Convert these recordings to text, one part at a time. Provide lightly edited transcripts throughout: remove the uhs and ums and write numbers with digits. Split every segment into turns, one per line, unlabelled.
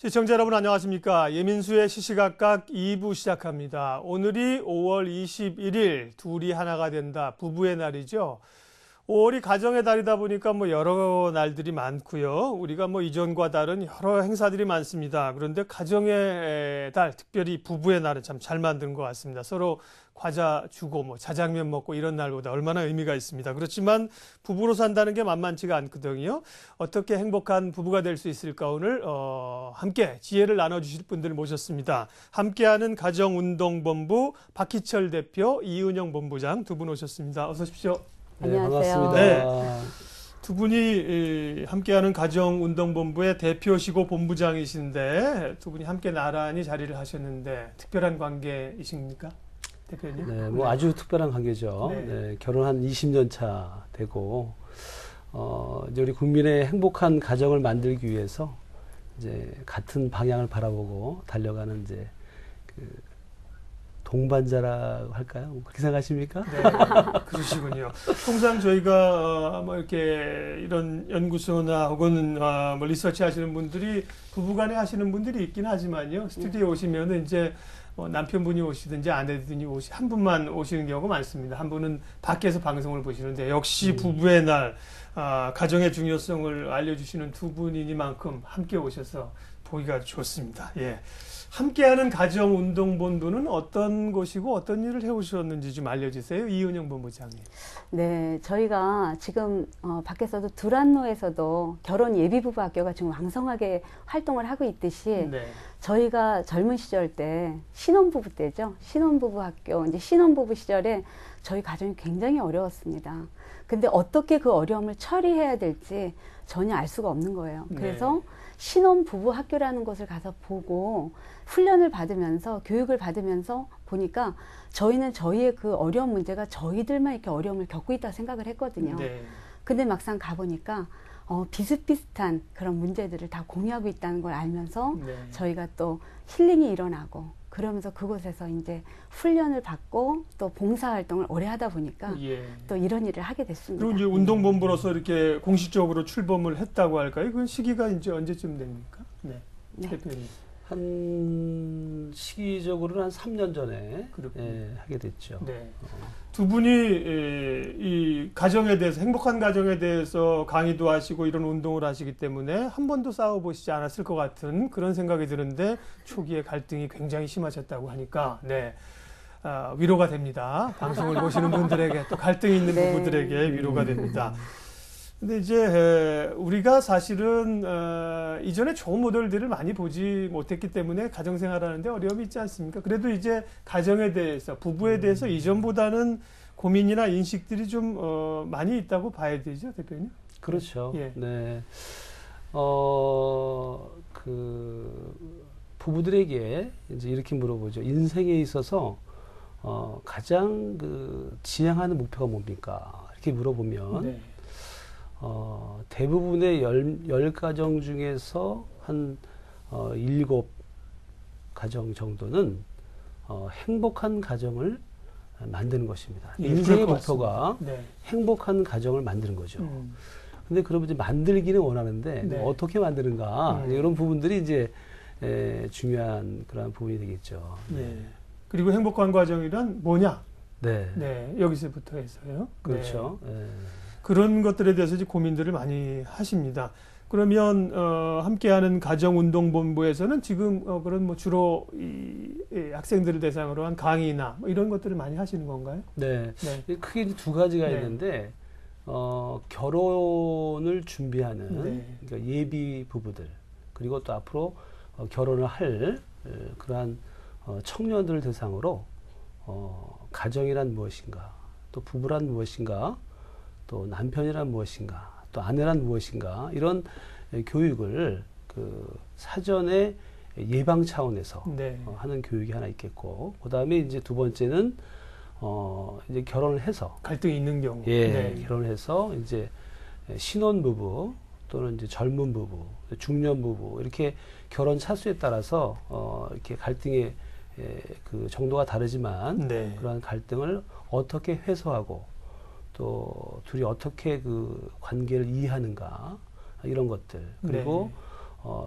시청자 여러분 안녕하십니까. 예민수의 시시각각 2부 시작합니다. 오늘이 5월 21일 둘이 하나가 된다. 부부의 날이죠. 5월이 가정의 달이다 보니까 여러 날들이 많고요. 우리가 이전과 다른 여러 행사들이 많습니다. 그런데 가정의 달, 특별히 부부의 날은 참 잘 만든 것 같습니다. 서로 과자 주고 자장면 먹고 이런 날보다 얼마나 의미가 있습니다. 그렇지만 부부로 산다는 게 만만치가 않거든요. 어떻게 행복한 부부가 될 수 있을까 오늘 함께 지혜를 나눠주실 분들 모셨습니다. 함께하는 가정운동본부 박희철 대표, 이은영 본부장 두 분 오셨습니다. 어서 오십시오.
네, 안녕하세요.
반갑습니다.
네. 두 분이 함께하는 가정운동본부의 대표시고 본부장이신데 두 분이 함께 나란히 자리를 하셨는데 특별한 관계이십니까? 대표님?
네, 아주 특별한 관계죠.
네.
네, 결혼 한 20년 차 되고, 이제 우리 국민의 행복한 가정을 만들기 위해서 이제 같은 방향을 바라보고 달려가는 이제 동반자라고 할까요? 그렇게 생각하십니까?
네, 그러시군요. 통상 저희가 이렇게 이런 연구소나 혹은 리서치 하시는 분들이 부부간에 하시는 분들이 있긴 하지만요. 스튜디오에 오시면은 이제 남편분이 오시든지 아내분이 한 분만 오시는 경우가 많습니다. 한 분은 밖에서 방송을 보시는데 역시 부부의 날 가정의 중요성을 알려주시는 두 분이니만큼 함께 오셔서 보기가 좋습니다. 예. 함께하는 가정운동본부는 어떤 곳이고 어떤 일을 해오셨는지 좀 알려주세요. 이은영 본부장님.
네, 저희가 지금 밖에서도 두란노에서도 결혼 예비부부 학교가 지금 왕성하게 활동을 하고 있듯이
네.
저희가 젊은 시절 때 신혼부부 때죠. 신혼부부 학교, 이제 신혼부부 시절에 저희 가정이 굉장히 어려웠습니다. 근데 어떻게 그 어려움을 처리해야 될지 전혀 알 수가 없는 거예요. 그래서
네.
신혼부부 학교라는 곳을 가서 보고 훈련을 받으면서 교육을 받으면서 보니까 저희는 저희의 그 어려운 문제가 저희들만 이렇게 어려움을 겪고 있다 생각을 했거든요.
네.
근데 막상 가보니까 비슷비슷한 그런 문제들을 다 공유하고 있다는 걸 알면서
네.
저희가 또 힐링이 일어나고 그러면서 그곳에서 이제 훈련을 받고 또 봉사활동을 오래 하다 보니까
예.
또 이런 일을 하게 됐습니다.
그리고 이제 운동본부로서 이렇게 공식적으로 출범을 했다고 할까요? 그 시기가 이제 언제쯤 됩니까? 네.
네.
대표님.
한 시기적으로는 한 3년 전에
그렇군요.
하게 됐죠.
네. 두 분이 이 가정에 대해서 행복한 가정에 대해서 강의도 하시고 이런 운동을 하시기 때문에 한 번도 싸워보시지 않았을 것 같은 그런 생각이 드는데 초기에 갈등이 굉장히 심하셨다고 하니까 네. 위로가 됩니다. 방송을 보시는 분들에게 또 갈등이 있는
네.
부부들에게 위로가 됩니다. 근데 이제 우리가 사실은 이전에 좋은 모델들을 많이 보지 못했기 때문에 가정생활하는데 어려움이 있지 않습니까? 그래도 이제 가정에 대해서 부부에 대해서 이전보다는 고민이나 인식들이 좀 많이 있다고 봐야 되죠, 대표님?
그렇죠.
예.
네. 부부들에게 이제 이렇게 물어보죠. 인생에 있어서 가장 지향하는 목표가 뭡니까? 이렇게 물어보면
네.
대부분의 10가정 중에서 한 7가정 정도는 행복한 가정을 만드는 것입니다.
예,
인생의
그럴 것
목표가
네.
행복한 가정을 만드는 거죠. 근데 그러면 이제 만들기는 원하는데
네.
어떻게 만드는가 이런 부분들이 이제 중요한 그런 부분이 되겠죠.
예. 그리고 행복한 과정이란 뭐냐?
네.
네. 여기서부터 해서요.
그렇죠.
네.
예.
그런 것들에 대해서 이제 고민들을 많이 하십니다. 그러면 함께하는 가정운동본부에서는 지금 그런 주로 학생들을 대상으로 한 강의나 이런 것들을 많이 하시는 건가요?
네.
네.
크게 이제 두 가지가
네.
있는데 결혼을 준비하는
네.
그러니까 예비 부부들 그리고 또 앞으로 결혼을 할 그러한 청년들을 대상으로 가정이란 무엇인가, 또 부부란 무엇인가, 또 남편이란 무엇인가, 또 아내란 무엇인가 이런 교육을 사전에 예방 차원에서
네.
하는 교육이 하나 있겠고, 그 다음에 이제 두 번째는 이제 결혼을 해서
갈등이 있는 경우.
예,
네.
결혼을 해서 이제 신혼부부 또는 이제 젊은 부부, 중년 부부 이렇게 결혼 차수에 따라서 이렇게 갈등의 그 정도가 다르지만
네.
그러한 갈등을 어떻게 해소하고 또 둘이 어떻게 그 관계를 이해하는가 이런 것들 그리고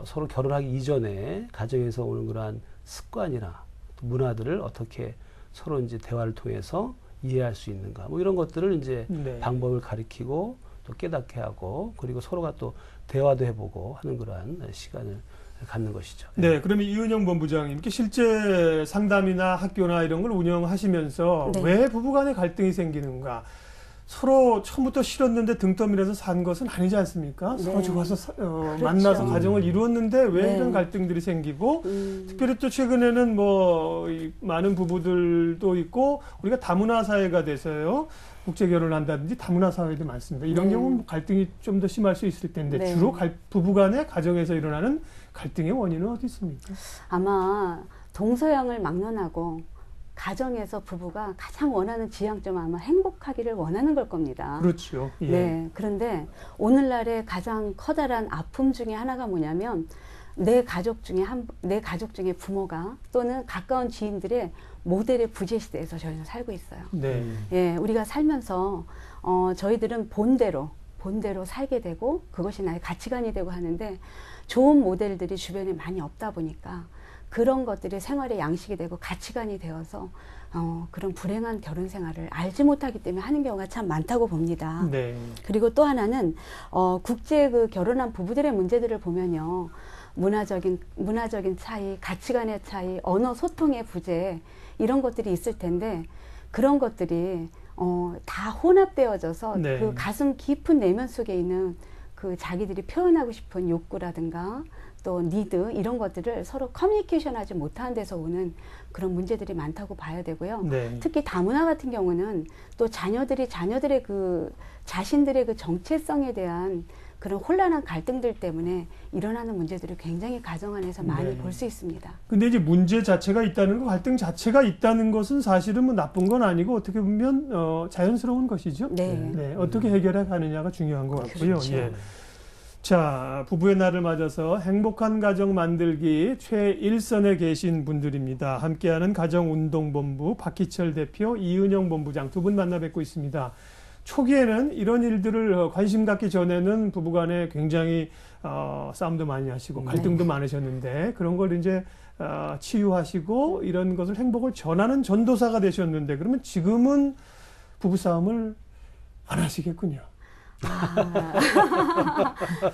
서로 결혼하기 이전에 가정에서 오는 그러한 습관이나 또 문화들을 어떻게 서로 이제 대화를 통해서 이해할 수 있는가, 뭐 이런 것들을 이제
네.
방법을 가리키고 또 깨닫게 하고, 그리고 서로가 또 대화도 해보고 하는 그러한 시간을 갖는 것이죠.
네, 그러면 이은영 본부장님, 이렇게 실제 상담이나 학교나 이런 걸 운영하시면서
네.
왜 부부간에 갈등이 생기는가? 서로 처음부터 싫었는데 등 떠밀어서 산 것은 아니지 않습니까?
네.
서로 좋아서
그렇죠.
만나서 가정을 이루었는데 왜
네.
이런 갈등들이 생기고, 특별히 또 최근에는 뭐 이 많은 부부들도 있고 우리가 다문화 사회가 돼서요. 국제 결혼을 한다든지 다문화 사회도 많습니다. 이런
네.
경우는 갈등이 좀 더 심할 수 있을 텐데
네.
주로 부부간의 가정에서 일어나는 갈등의 원인은 어디 있습니까?
아마 동서양을 막론하고 가정에서 부부가 가장 원하는 지향점 아마 행복하기를 원하는 걸 겁니다.
그렇죠. 예.
네. 그런데 오늘날의 가장 커다란 아픔 중에 하나가 뭐냐면 내 가족 중에 부모가 또는 가까운 지인들의 모델의 부재 시대에서 저희는 살고 있어요.
네.
예, 우리가 살면서 저희들은 본대로 살게 되고 그것이 나의 가치관이 되고 하는데 좋은 모델들이 주변에 많이 없다 보니까 그런 것들이 생활의 양식이 되고 가치관이 되어서 그런 불행한 결혼 생활을 알지 못하기 때문에 하는 경우가 참 많다고 봅니다.
네.
그리고 또 하나는 국제 그 결혼한 부부들의 문제들을 보면요. 문화적인 차이, 가치관의 차이, 언어 소통의 부재 이런 것들이 있을 텐데 그런 것들이 다 혼합되어져서
네.
그 가슴 깊은 내면 속에 있는 그 자기들이 표현하고 싶은 욕구라든가 또 니드 이런 것들을 서로 커뮤니케이션하지 못하는 데서 오는 그런 문제들이 많다고 봐야 되고요.
네.
특히 다문화 같은 경우는 또 자녀들의 그 자신들의 그 정체성에 대한 그런 혼란한 갈등들 때문에 일어나는 문제들을 굉장히 가정 안에서 많이
네.
볼 수 있습니다.
근데 이제 문제 자체가 있다는 거, 갈등 자체가 있다는 것은 사실은 뭐 나쁜 건 아니고 어떻게 보면 자연스러운 것이죠.
네.
네. 어떻게 해결해 가느냐가 중요한 것 같고요.
그렇죠.
예. 자, 부부의 날을 맞아서 행복한 가정 만들기 최일선에 계신 분들입니다. 함께하는 가정운동본부 박희철 대표, 이은영 본부장 두 분 만나 뵙고 있습니다. 초기에는 이런 일들을 관심 갖기 전에는 부부간에 굉장히 싸움도 많이 하시고 갈등도 많으셨는데 그런 걸 이제 치유하시고 이런 것을 행복을 전하는 전도사가 되셨는데 그러면 지금은 부부싸움을 안 하시겠군요.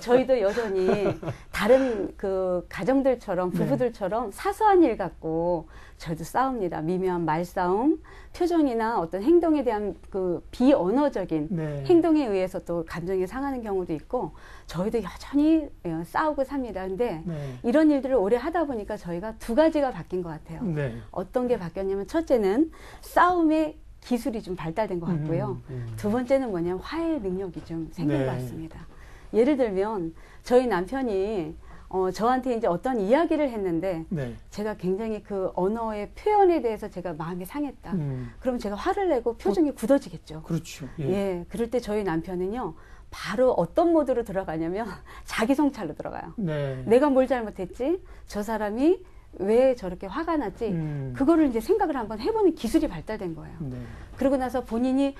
저희도 여전히 다른 그 가정들처럼 부부들처럼 사소한 일 갖고 저희도 싸웁니다. 미묘한 말싸움, 표정이나 어떤 행동에 대한 그 비언어적인
네.
행동에 의해서 또 감정이 상하는 경우도 있고 저희도 여전히 싸우고 삽니다. 근데
네.
이런 일들을 오래 하다 보니까 저희가 두 가지가 바뀐 것 같아요.
네.
어떤 게 바뀌었냐면 첫째는 싸움의 기술이 좀 발달된 것 같고요. 두 번째는 뭐냐면 화해 능력이 좀 생긴
네.
것 같습니다. 예를 들면 저희 남편이 저한테 이제 어떤 이야기를 했는데
네.
제가 굉장히 그 언어의 표현에 대해서 제가 마음이 상했다. 그럼 제가 화를 내고 표정이 굳어지겠죠.
그렇죠. 예.
예, 그럴 때 저희 남편은요. 바로 어떤 모드로 들어가냐면 자기 성찰로 들어가요.
네.
내가 뭘 잘못했지? 저 사람이 왜 저렇게 화가 났지? 그거를 이제 생각을 한번 해보는 기술이 발달된 거예요.
네.
그러고 나서 본인이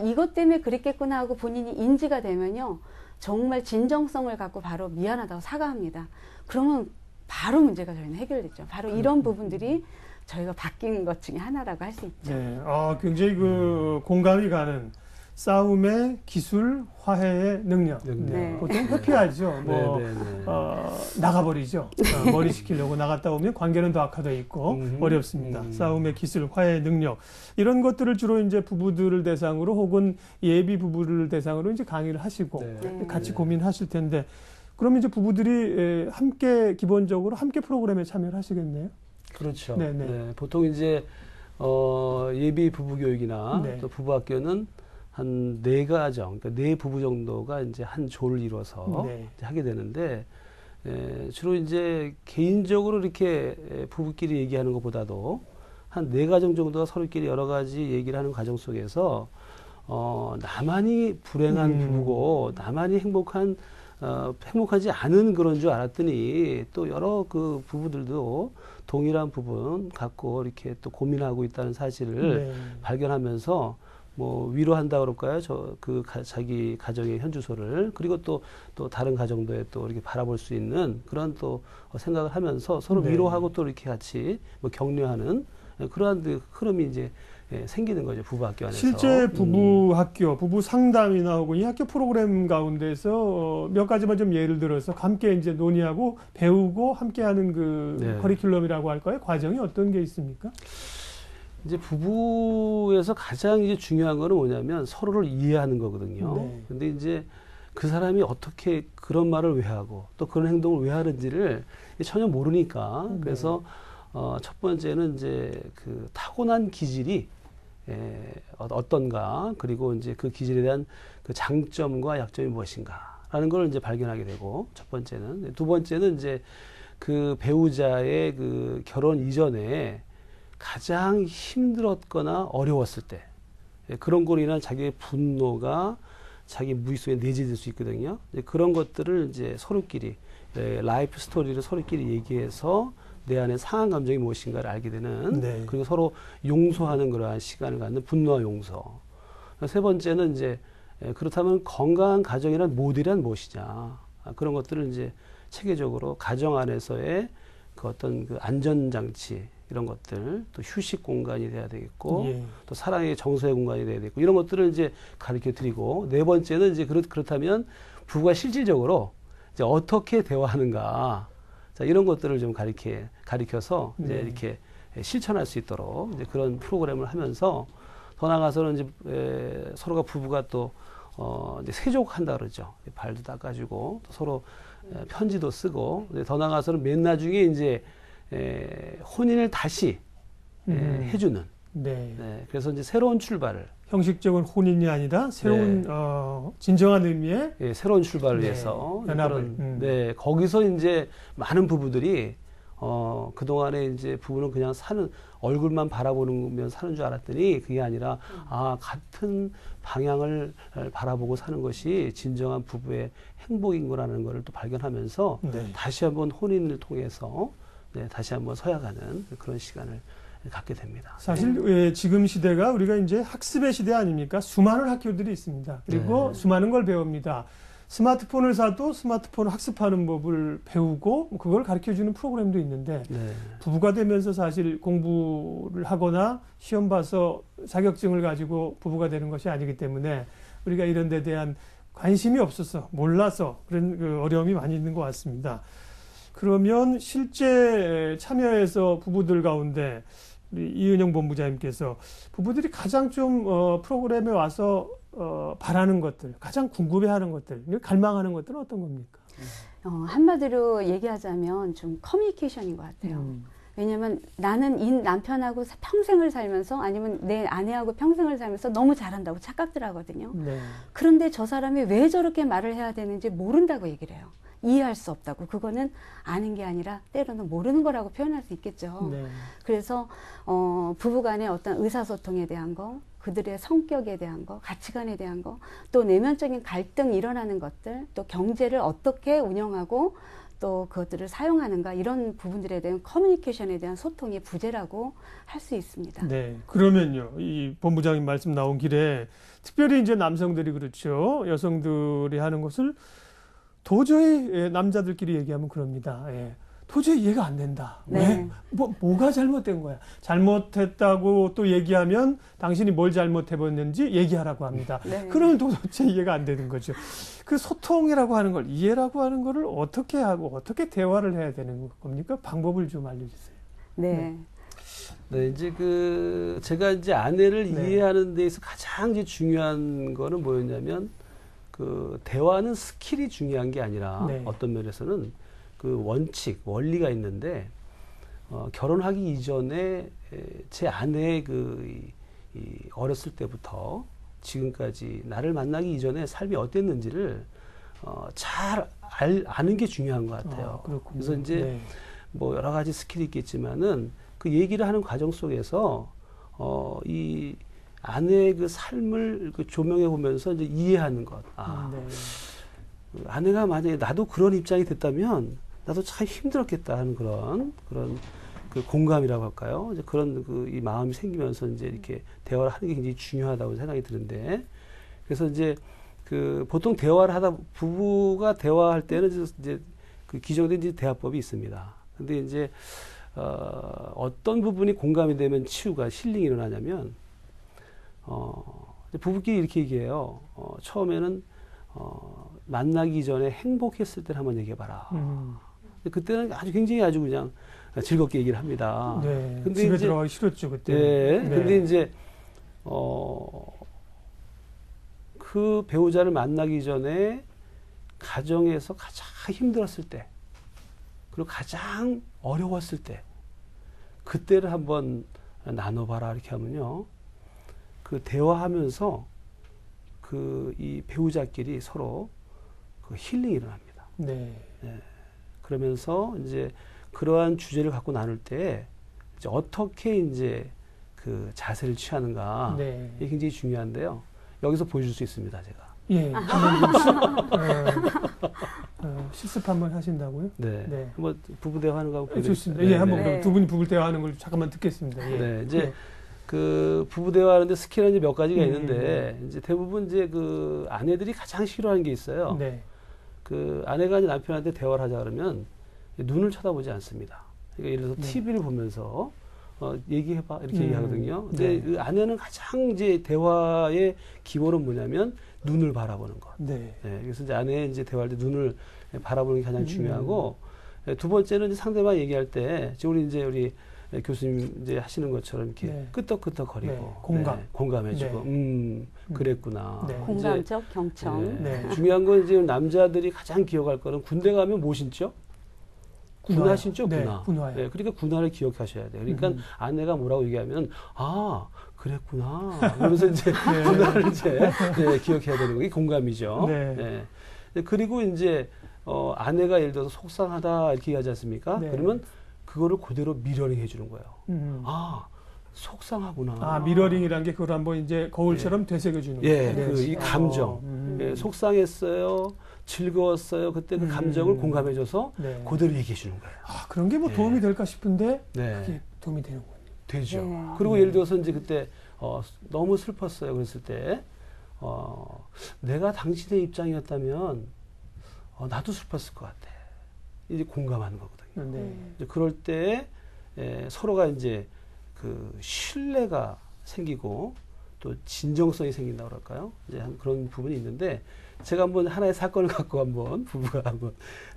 이것 때문에 그랬겠구나 하고 본인이 인지가 되면요. 정말 진정성을 갖고 바로 미안하다고 사과합니다. 그러면 바로 문제가 저희는 해결됐죠. 바로 이런 부분들이 저희가 바뀐 것 중에 하나라고 할 수 있죠.
네. 굉장히 그 공감이 가는 싸움의 기술, 화해의 능력.
네.
보통 그렇게 하죠. 뭐
네, 네, 네.
나가버리죠. 머리 식히려고 나갔다 오면 관계는 더 악화되어 있고 어렵습니다. 싸움의 기술, 화해의 능력 이런 것들을 주로 이제 부부들을 대상으로 혹은 예비 부부를 대상으로 이제 강의를 하시고
네.
같이 고민하실 텐데 그러면 이제 부부들이 함께 기본적으로 함께 프로그램에 참여를 하시겠네요.
그렇죠.
네, 네.
네, 보통 이제 예비 부부 교육이나
네.
또 부부 학교는 한 4가정, 그러니까 4부부 정도가 이제 한 조를 이뤄서
네.
이제 하게 되는데 주로 이제 개인적으로 이렇게 부부끼리 얘기하는 것보다도 한 4가정 정도가 서로끼리 여러 가지 얘기를 하는 과정 속에서 나만이 불행한 부부고 나만이 행복하지 않은 그런 줄 알았더니 또 여러 그 부부들도 동일한 부분 갖고 이렇게 또 고민하고 있다는 사실을
네.
발견하면서 뭐 위로한다 그럴까요? 자기 가정의 현주소를 그리고 또 다른 가정도에 또 이렇게 바라볼 수 있는 그런 또 생각을 하면서 서로
네.
위로하고 또 이렇게 같이 뭐 격려하는 그러한 그 흐름이 이제 생기는 거죠. 부부 학교 안에서.
실제 부부 학교, 부부 상담이나 혹은 이 학교 프로그램 가운데서 몇 가지만 좀 예를 들어서 함께 이제 논의하고 배우고 함께하는 그
네.
커리큘럼이라고 할까요? 과정이 어떤 게 있습니까?
이제 부부에서 가장 이제 중요한 거는 뭐냐면 서로를 이해하는 거거든요.
네.
근데 이제 그 사람이 어떻게 그런 말을 왜 하고 또 그런 행동을 왜 하는지를 전혀 모르니까 그래서 첫 번째는 이제 그 타고난 기질이 어떤가 그리고 이제 그 기질에 대한 그 장점과 약점이 무엇인가라는 걸 이제 발견하게 되고 첫 번째는 두 번째는 이제 그 배우자의 그 결혼 이전에 가장 힘들었거나 어려웠을 때 그런 거로 인한 자기의 분노가 자기 무의 속에 내재될 수 있거든요. 이제 그런 것들을 이제 서로끼리 라이프 스토리를 서로끼리 얘기해서 내 안에 상한 감정이 무엇인가를 알게 되는
네.
그리고 서로 용서하는 그러한 시간을 갖는 분노와 용서. 세 번째는 이제 그렇다면 건강한 가정이란 모델이란 무엇이냐 그런 것들을 이제 체계적으로 가정 안에서의 그 어떤 그 안전장치 이런 것들 또 휴식 공간이 돼야 되겠고
예.
또 사랑의 정서의 공간이 돼야 되겠고 이런 것들을 이제 가르쳐 드리고 네 번째는 이제 그렇다면 부부가 실질적으로 이제 어떻게 대화하는가 자 이런 것들을 좀 가르쳐서 이제
네.
이렇게 실천할 수 있도록 이제 그런 프로그램을 하면서 더 나아가서는 이제 서로가 부부가 또 이제 세족한다 그러죠. 발도 닦아주고 또 서로 편지도 쓰고 더 나아가서는 맨 나중에 이제 혼인을 다시 해주는.
네.
네, 그래서 이제 새로운 출발을.
형식적인 혼인이 아니라 새로운 진정한 의미의
새로운 출발을
네,
위해서.
연합을.
네, 거기서 이제 많은 부부들이 그동안에 이제 부부는 그냥 얼굴만 바라보면 사는 줄 알았더니 그게 아니라 같은 방향을 바라보고 사는 것이 진정한 부부의 행복인 거라는 것을 또 발견하면서
네.
다시 한번 혼인을 통해서 다시 한번 서약하는 그런 시간을 갖게 됩니다.
사실 지금 시대가 우리가 이제 학습의 시대 아닙니까? 수많은 학교들이 있습니다. 그리고
네.
수많은 걸 배웁니다. 스마트폰을 사도 스마트폰을 학습하는 법을 배우고 그걸 가르쳐주는 프로그램도 있는데
네.
부부가 되면서 사실 공부를 하거나 시험 봐서 자격증을 가지고 부부가 되는 것이 아니기 때문에 우리가 이런 데 대한 관심이 없어서 몰라서 그런 그 어려움이 많이 있는 것 같습니다. 그러면 실제 참여해서 부부들 가운데 우리 이은영 본부장님께서 부부들이 가장 좀 프로그램에 와서 바라는 것들, 가장 궁금해하는 것들, 갈망하는 것들은 어떤 겁니까?
한마디로 얘기하자면 좀 커뮤니케이션인 것 같아요. 왜냐면 나는 이 남편하고 평생을 살면서 아니면 내 아내하고 평생을 살면서 너무 잘한다고 착각들 하거든요.
네.
그런데 저 사람이 왜 저렇게 말을 해야 되는지 모른다고 얘기를 해요. 이해할 수 없다고. 그거는 아는 게 아니라 때로는 모르는 거라고 표현할 수 있겠죠.
네.
그래서 부부간의 어떤 의사소통에 대한 거, 그들의 성격에 대한 거, 가치관에 대한 거, 또 내면적인 갈등이 일어나는 것들, 또 경제를 어떻게 운영하고 또 그것들을 사용하는가 이런 부분들에 대한 커뮤니케이션에 대한 소통이 부재라고 할 수 있습니다.
네. 그러면요, 이 본부장님 말씀 나온 길에 특별히 이제 남성들이 그렇죠. 여성들이 하는 것을 도저히 남자들끼리 얘기하면 그럽니다. 예. 도저히 이해가 안 된다.
네.
왜? 뭐가 잘못된 거야? 잘못했다고 또 얘기하면 당신이 뭘 잘못해봤는지 얘기하라고 합니다.
네.
그러면 도대체 이해가 안 되는 거죠. 그 소통이라고 하는 걸, 이해라고 하는 거를 어떻게 하고 어떻게 대화를 해야 되는 겁니까? 방법을 좀 알려주세요.
네.
네, 이제 제가 이제 아내를
네.
이해하는 데에서 가장 이제 중요한 거는 뭐였냐면 대화는 스킬이 중요한 게 아니라
네.
어떤 면에서는 그 원리가 있는데 결혼하기 이전에 제 아내의 이 어렸을 때부터 지금까지 나를 만나기 이전에 삶이 어땠는지를 잘 아는 게 중요한 것 같아요.
그렇군요.
그래서 이제
네.
뭐 여러 가지 스킬이 있겠지만은 그 얘기를 하는 과정 속에서 이 아내의 그 삶을 조명해 보면서 이제 이해하는 것.
네.
아내가 만약에 나도 그런 입장이 됐다면 나도 참 힘들었겠다 하는 그런 그 공감이라고 할까요? 이제 그런 그 이 마음이 생기면서 이제 이렇게 대화를 하는 게 굉장히 중요하다고 생각이 드는데, 그래서 이제 그 보통 대화를 하다 부부가 대화할 때는 이제 그 기존에 이제 대화법이 있습니다. 근데 이제 어떤 부분이 공감이 되면 치유가 힐링이 일어나냐면 부부끼리 이렇게 얘기해요. 처음에는 만나기 전에 행복했을 때를 한번 얘기해봐라. 그때는 아주 굉장히 아주 그냥 즐겁게 얘기를 합니다.
네.
근데
집에
이제,
들어가기 싫었죠 그때.
네.
네.
근데 이제 그 배우자를 만나기 전에 가정에서 가장 힘들었을 때, 그리고 가장 어려웠을 때, 그때를 한번 나눠봐라 이렇게 하면요, 그 대화하면서 그 이 배우자끼리 서로 그 힐링이 일어납니다.
네.
그러면서 이제 그러한 주제를 갖고 나눌 때 이제 어떻게 이제 그 자세를 취하는가,
네.
이게 굉장히 중요한데요. 여기서 보여줄 수 있습니다, 제가.
예. 실습 한번 하신다고요?
네.
네.
한번 부부 대화하는 거 한번
네, 좋습니다.
보여드릴까요?
예, 한번
네.
그럼 두 분이 부부 대화하는 걸 잠깐만 듣겠습니다. 예.
네, 이제
네.
그 부부 대화하는데 스킬은 이제 몇 가지가 있는데, 이제 대부분 이제 그 아내들이 가장 싫어하는 게 있어요.
네.
그 아내가 이제 남편한테 대화를 하자 그러면 눈을 쳐다보지 않습니다. 그러니까 예를 들어서
네.
TV를 보면서 얘기해봐 이렇게 얘기하거든요. 근데
네.
그 아내는 가장 이제 대화의 기본은 뭐냐면 눈을 바라보는 것.
네.
네, 그래서 이제 아내 이제 대화할 때 눈을 바라보는 게 가장 중요하고, 두 번째는 이제 상대방 얘기할 때 우리 교수님 이제 하시는 것처럼 이렇게
네.
끄떡끄떡거리고
네, 공감.
공감해주고 그랬구나.
네.
이제,
공감적 경청.
네.
네.
중요한 건 이제 남자들이 가장 기억할 거는 군대 가면 뭐 신죠? 군화 신죠,
네,
군화.
군화요.
네, 그러니까 군화를 기억하셔야 돼요. 그러니까 아내가 뭐라고 얘기하면 아 그랬구나. 그러면서 이제 군화를 이제 기억해야 되는 게 공감이죠.
네.
네, 그리고 이제 아내가 예를 들어서 속상하다 이렇게 얘기하지 않습니까?
네.
그러면 그거를 그대로 미러링 해주는 거예요.
음.
아 속상하구나.
아, 미러링이라는 게 그걸 한번 이제 거울처럼 되새겨주는
예,
거예요.
그 이 감정. 예, 속상했어요. 즐거웠어요. 그때 그 감정을 공감해줘서
네.
그대로 얘기해 주는 거예요.
아, 그런 게 뭐
예.
도움이 될까 싶은데
네.
그게 도움이 되는군요.
되죠.
네.
그리고 예를 들어서 이제 그때 너무 슬펐어요. 그랬을 때 내가 당신의 입장이었다면 나도 슬펐을 것 같아. 이제 공감하는 거거든요.
네.
이제 그럴 때 서로가 이제 그 신뢰가 생기고 또 진정성이 생긴다고 그럴까요? 이제 한 그런 부분이 있는데, 제가 한번 하나의 사건을 갖고 한번 부부가 한번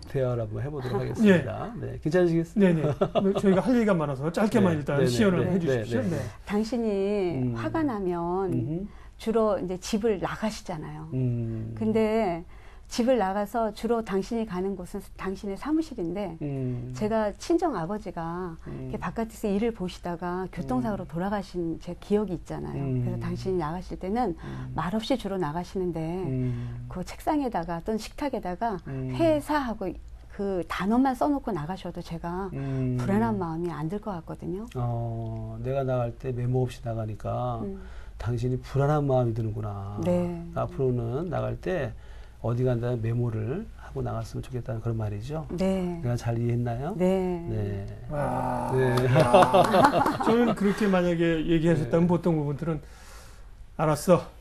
대화를 한번 해보도록 하겠습니다. 네, 괜찮으시겠습니까?
네네. 저희가 할 얘기가 많아서 짧게만
네,
일단
네네,
시연을
네,
해주십시오.
네, 네.
네.
당신이 화가 나면 주로 이제 집을 나가시잖아요. 근데 집을 나가서 주로 당신이 가는 곳은 당신의 사무실인데, 제가 친정 아버지가 이렇게 바깥에서 일을 보시다가 교통사고로 돌아가신 제 기억이 있잖아요. 그래서 당신이 나가실 때는 말없이 주로 나가시는데 그 책상에다가 또는 식탁에다가 회사하고 그 단어만 써놓고 나가셔도 제가 불안한 마음이 안 들 것 같거든요.
내가 나갈 때 메모 없이 나가니까 당신이 불안한 마음이 드는구나.
네.
앞으로는 나갈 때 어디 간다는 메모를 하고 나갔으면 좋겠다는 그런 말이죠.
네.
내가 잘 이해했나요?
네.
네.
와.
네.
저는 그렇게 만약에 얘기하셨다면 보통 부분들은 알았어.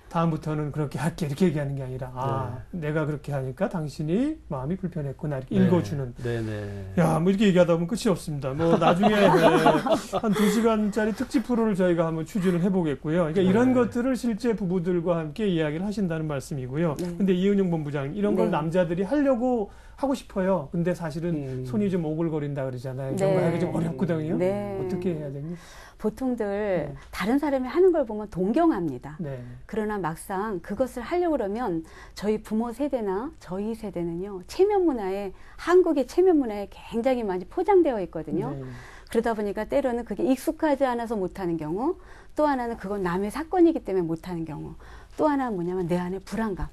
다음부터는 그렇게 할게 이렇게 얘기하는 게 아니라 내가 그렇게 하니까 당신이 마음이 불편했구나 이렇게 읽어주는.
네네.
야, 뭐 이렇게 얘기하다 보면 끝이 없습니다. 뭐 나중에 한 2시간짜리 특집 프로를 저희가 한번 추진을 해보겠고요. 그러니까 이런 것들을 실제 부부들과 함께 이야기를 하신다는 말씀이고요.
네.
근데 이은영 본부장님 이런 걸
네.
남자들이 하고 싶어요. 근데 사실은 손이 좀 오글거린다 그러잖아요. 이런
네.
거 하기 좀 어렵거든요.
네.
어떻게 해야 되니?
보통들 다른 사람이 하는 걸 보면 동경합니다.
네.
그러나 막상 그것을 하려고 그러면 저희 부모 세대나 저희 세대는요, 체면 문화에, 한국의 체면 문화에 굉장히 많이 포장되어 있거든요.
네.
그러다 보니까 때로는 그게 익숙하지 않아서 못하는 경우, 또 하나는 그건 남의 사건이기 때문에 못하는 경우, 또 하나는 뭐냐면 내 안에 불안감,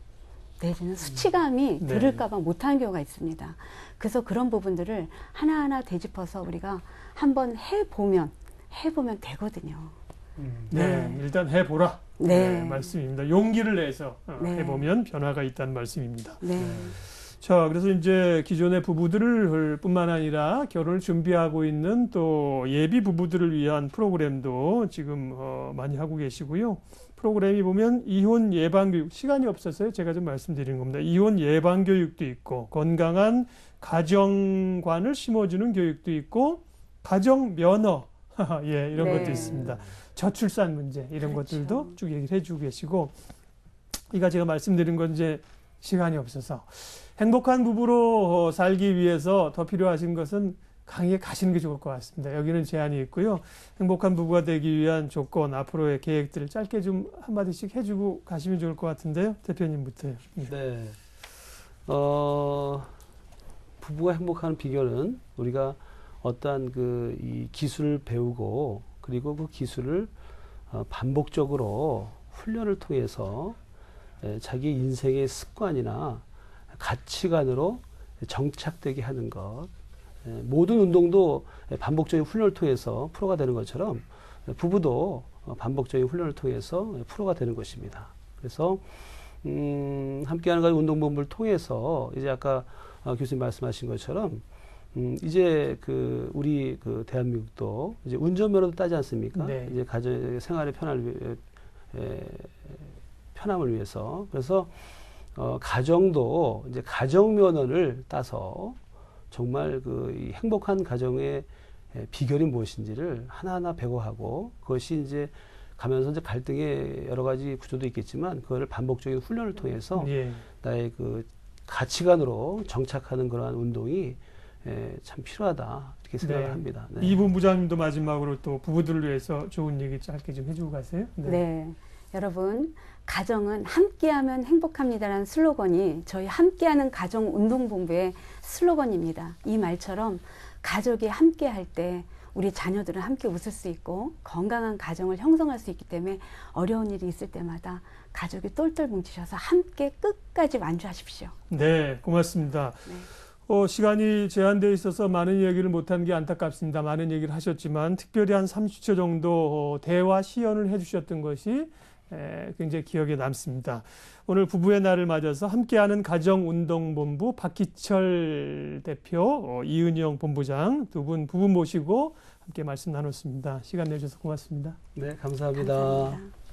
내지는 수치감이
네.
들을까봐 못하는 경우가 있습니다. 그래서 그런 부분들을 하나하나 되짚어서 우리가 한번 해보면 되거든요.
네, 일단 해보라.
네.
말씀입니다. 용기를 내서
네.
해보면 변화가 있다는 말씀입니다.
네.
자, 그래서 이제 기존의 부부들을 뿐만 아니라 결혼을 준비하고 있는 또 예비 부부들을 위한 프로그램도 지금 많이 하고 계시고요. 프로그램이 보면 이혼 예방 교육, 시간이 없어서요. 제가 좀 말씀드리는 겁니다. 이혼 예방 교육도 있고, 건강한 가정관을 심어주는 교육도 있고, 가정 면허, 예, 이런
네.
것도 있습니다. 저출산 문제, 이런
그렇죠.
것들도 쭉 얘기를 해주고 계시고, 이가 제가 말씀드린 건 이제 시간이 없어서 행복한 부부로 살기 위해서 더 필요하신 것은 강의에 가시는 게 좋을 것 같습니다. 여기는 제한이 있고요. 행복한 부부가 되기 위한 조건, 앞으로의 계획들을 짧게 좀 한마디씩 해주고 가시면 좋을 것 같은데요. 대표님부터요.
네. 부부가 행복한 비결은 우리가 어떠한 이 기술을 배우고 그리고 그 기술을 반복적으로 훈련을 통해서 자기 인생의 습관이나 가치관으로 정착되게 하는 것. 모든 운동도 반복적인 훈련을 통해서 프로가 되는 것처럼 부부도 반복적인 훈련을 통해서 프로가 되는 것입니다. 그래서 함께하는 가족 운동본부를 통해서 이제 아까 교수님 말씀하신 것처럼 이제 우리 대한민국도 이제 운전면허도 따지 않습니까?
네.
이제 가정 생활의 편함을 위해서. 그래서 가정도 이제 가정면허를 따서 정말 이 행복한 가정의 비결이 무엇인지를 하나하나 배워하고, 그것이 이제 가면서 이제 갈등의 여러 가지 구조도 있겠지만 그거를 반복적인 훈련을 통해서
예.
나의 가치관으로 정착하는 그러한 운동이 참 필요하다, 이렇게 생각을
네.
합니다. 네.
이분 부장님도 마지막으로 또 부부들을 위해서 좋은 얘기 짧게 좀 해주고 가세요.
네. 여러분, 가정은 함께하면 행복합니다라는 슬로건이 저희 함께하는 가정운동본부의 슬로건입니다. 이 말처럼 가족이 함께할 때 우리 자녀들은 함께 웃을 수 있고 건강한 가정을 형성할 수 있기 때문에 어려운 일이 있을 때마다 가족이 똘똘 뭉치셔서 함께 끝까지 완주하십시오.
네, 고맙습니다.
네.
시간이 제한되어 있어서 많은 얘기를 못한 게 안타깝습니다. 많은 얘기를 하셨지만 특별히 한 30초 정도 대화 시연을 해주셨던 것이 굉장히 기억에 남습니다. 오늘 부부의 날을 맞아서 함께하는 가정운동본부 박희철 대표, 이은영 본부장 두 분 부부 모시고 함께 말씀 나눴습니다. 시간 내주셔서 고맙습니다.
네, 감사합니다.
감사합니다.